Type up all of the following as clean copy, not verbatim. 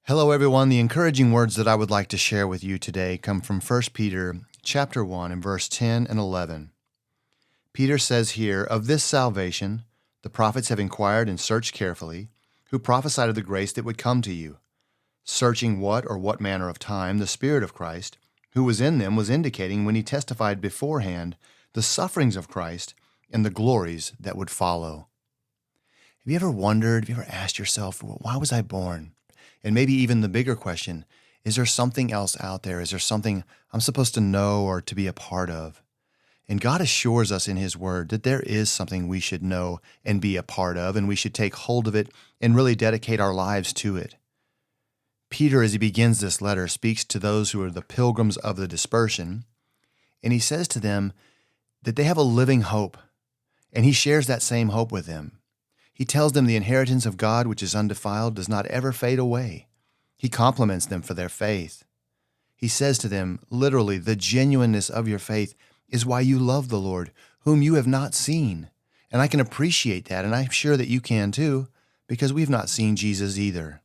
Hello, everyone. The encouraging words that I would like to share with you today come from 1 Peter chapter 1 and verse 10 and 11. Peter says here, "Of this salvation the prophets have inquired and searched carefully, who prophesied of the grace that would come to you, searching what manner of time the Spirit of Christ, who was in them, was indicating when he testified beforehand the sufferings of Christ and the glories that would follow." Have you ever asked yourself, well, why was I born? And maybe even the bigger question, is there something else out there? Is there something I'm supposed to know or to be a part of? And God assures us in His Word that there is something we should know and be a part of, and we should take hold of it and really dedicate our lives to it. Peter, as he begins this letter, speaks to those who are the pilgrims of the dispersion, and he says to them that they have a living hope, and he shares that same hope with them. He tells them the inheritance of God, which is undefiled, does not ever fade away. He compliments them for their faith. He says to them, literally, the genuineness of your faith is why you love the Lord, whom you have not seen. And I can appreciate that, and I'm sure that you can too, because we've not seen Jesus either.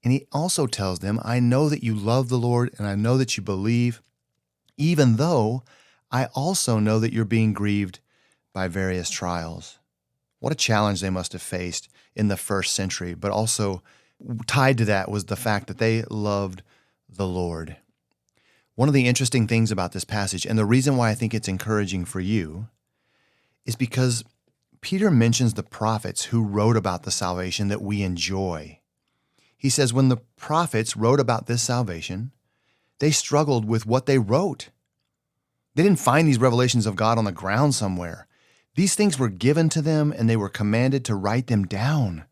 And he also tells them, I know that you love the Lord, and I know that you believe, even though I also know that you're being grieved by various trials. What a challenge they must have faced in the first century, but also tied to that was the fact that they loved the Lord. One of the interesting things about this passage, and the reason why I think it's encouraging for you, is because Peter mentions the prophets who wrote about the salvation that we enjoy. He says when the prophets wrote about this salvation, they struggled with what they wrote. They didn't find these revelations of God on the ground somewhere. These things were given to them, and they were commanded to write them down.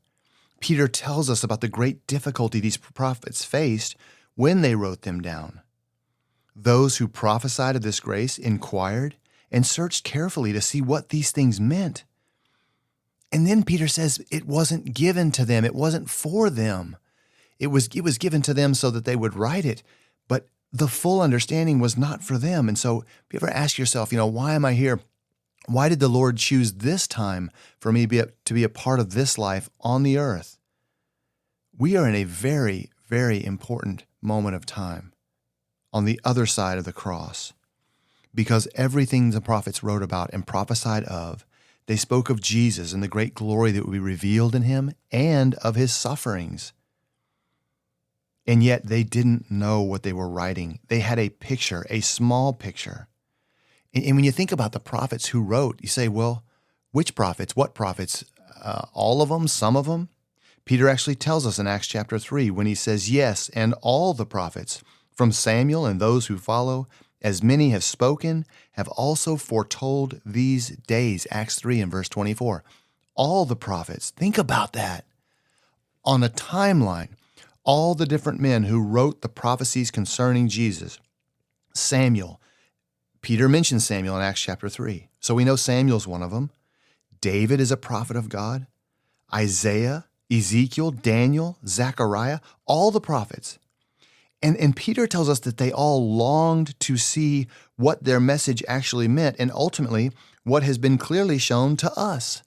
Peter tells us about the great difficulty these prophets faced when they wrote them down. Those who prophesied of this grace inquired and searched carefully to see what these things meant. And then Peter says it wasn't given to them. It wasn't for them. It was given to them so that they would write it, but the full understanding was not for them. And so if you ever ask yourself, why am I here? Why did the Lord choose this time for me to be a part of this life on the earth? We are in a very, very important moment of time on the other side of the cross, because everything the prophets wrote about and prophesied of, they spoke of Jesus and the great glory that would be revealed in him and of his sufferings. And yet they didn't know what they were writing. They had a picture, a small picture. And when you think about the prophets who wrote, you say, well, which prophets? What prophets? All of them? Some of them? Peter actually tells us in Acts chapter 3 when he says, yes, and all the prophets, from Samuel and those who follow, as many have spoken, have also foretold these days. Acts 3 and verse 24. All the prophets, think about that. On a timeline, all the different men who wrote the prophecies concerning Jesus. Samuel. Peter mentions Samuel in Acts chapter 3. So we know Samuel's one of them. David is a prophet of God. Isaiah, Ezekiel, Daniel, Zechariah, all the prophets. And Peter tells us that they all longed to see what their message actually meant, and ultimately what has been clearly shown to us.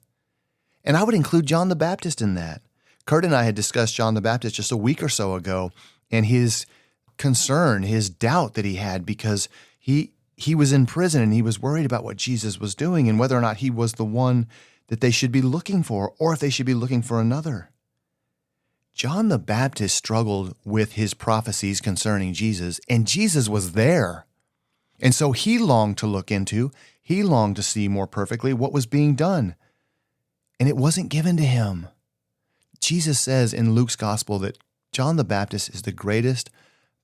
And I would include John the Baptist in that. Kurt and I had discussed John the Baptist just a week or so ago, and his concern, his doubt that he had, because he was in prison and he was worried about what Jesus was doing and whether or not he was the one that they should be looking for, or if they should be looking for another. John the Baptist struggled with his prophecies concerning Jesus, and Jesus was there. And so he longed to see more perfectly what was being done. And it wasn't given to him. Jesus says in Luke's gospel that John the Baptist is the greatest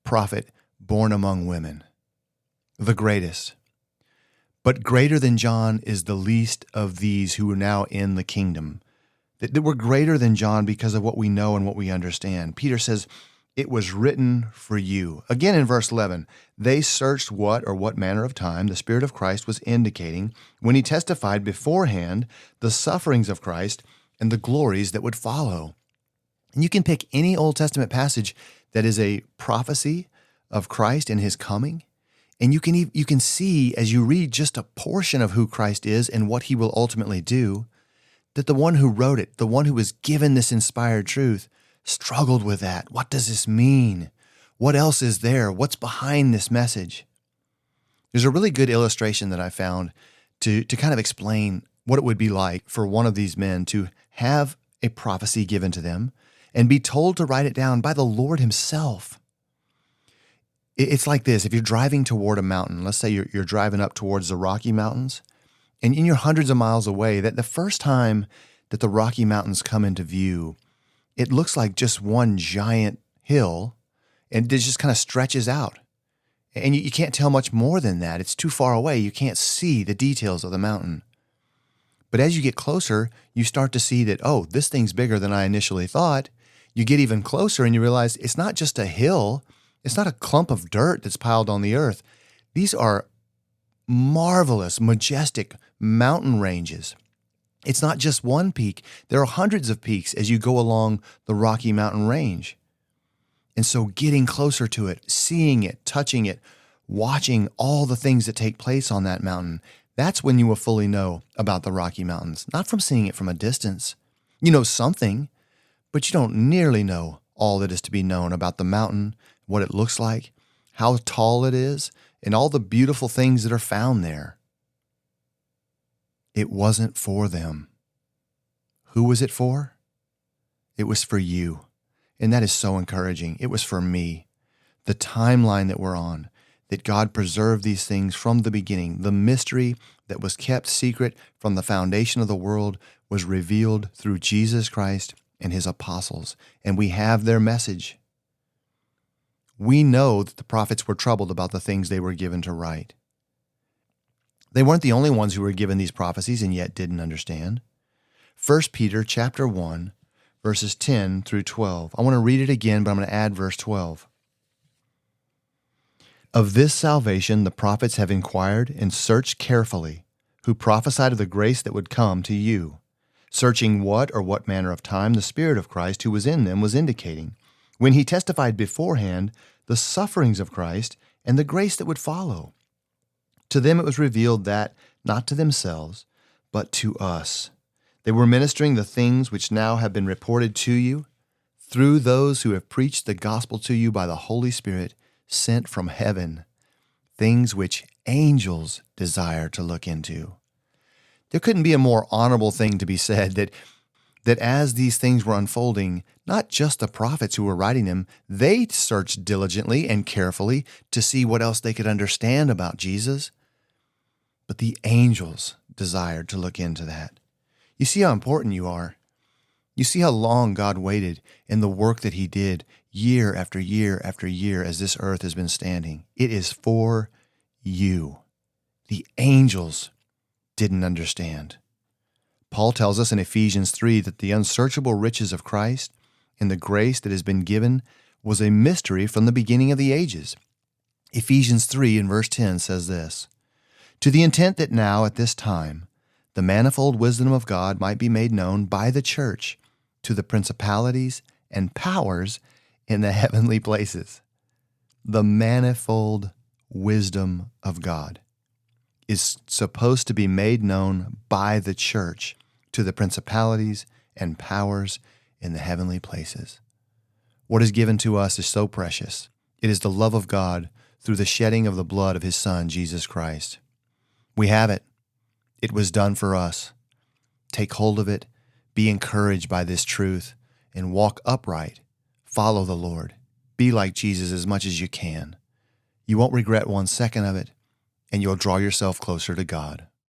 prophet born among women. The greatest. But greater than John is the least of these who are now in the kingdom. That we're greater than John because of what we know and what we understand. Peter says, it was written for you. Again in verse 11, they searched what manner of time the Spirit of Christ was indicating when he testified beforehand the sufferings of Christ and the glories that would follow. And you can pick any Old Testament passage that is a prophecy of Christ and his coming. And you can see as you read just a portion of who Christ is and what he will ultimately do, that the one who wrote it, the one who was given this inspired truth, struggled with that. What does this mean? What else is there? What's behind this message? There's a really good illustration that I found to kind of explain what it would be like for one of these men to have a prophecy given to them and be told to write it down by the Lord himself. It's like this. If you're driving toward a mountain, let's say you're driving up towards the Rocky Mountains, and you're hundreds of miles away, that the first time that the Rocky Mountains come into view, it looks like just one giant hill, and it just kind of stretches out. And you can't tell much more than that. It's too far away. You can't see the details of the mountain. But as you get closer, you start to see that, oh, this thing's bigger than I initially thought. You get even closer and you realize it's not just a hill. It's not a clump of dirt that's piled on the earth. These are marvelous, majestic mountain ranges. It's not just one peak. There are hundreds of peaks as you go along the Rocky Mountain range. And so getting closer to it, seeing it, touching it, watching all the things that take place on that mountain, that's when you will fully know about the Rocky Mountains, not from seeing it from a distance. You know something, but you don't nearly know all that is to be known about the mountain, what it looks like, how tall it is, and all the beautiful things that are found there. It wasn't for them. Who was it for? It was for you. And that is so encouraging. It was for me. The timeline that we're on, that God preserved these things from the beginning, the mystery that was kept secret from the foundation of the world was revealed through Jesus Christ and his apostles, and we have their message. We know that the prophets were troubled about the things they were given to write. They weren't the only ones who were given these prophecies and yet didn't understand. 1 Peter chapter 1, verses 10 through 12. I want to read it again, but I'm going to add verse 12. Of this salvation the prophets have inquired and searched carefully, who prophesied of the grace that would come to you, searching what manner of time the Spirit of Christ who was in them was indicating, when he testified beforehand the sufferings of Christ and the grace that would follow. To them it was revealed that, not to themselves, but to us, they were ministering the things which now have been reported to you through those who have preached the gospel to you by the Holy Spirit sent from heaven, things which angels desire to look into. There couldn't be a more honorable thing to be said that as these things were unfolding, not just the prophets who were writing them, they searched diligently and carefully to see what else they could understand about Jesus, but the angels desired to look into that. You see how important you are. You see how long God waited in the work that he did year after year after year as this earth has been standing. It is for you. The angels didn't understand. Paul tells us in Ephesians 3 that the unsearchable riches of Christ and the grace that has been given was a mystery from the beginning of the ages. Ephesians 3 in verse 10 says this, "To the intent that now at this time the manifold wisdom of God might be made known by the church to the principalities and powers in the heavenly places." The manifold wisdom of God is supposed to be made known by the church to the principalities and powers in the heavenly places. What is given to us is so precious. It is the love of God through the shedding of the blood of his Son, Jesus Christ. We have it. It was done for us. Take hold of it, be encouraged by this truth, and walk upright. Follow the Lord. Be like Jesus as much as you can. You won't regret 1 second of it, and you'll draw yourself closer to God.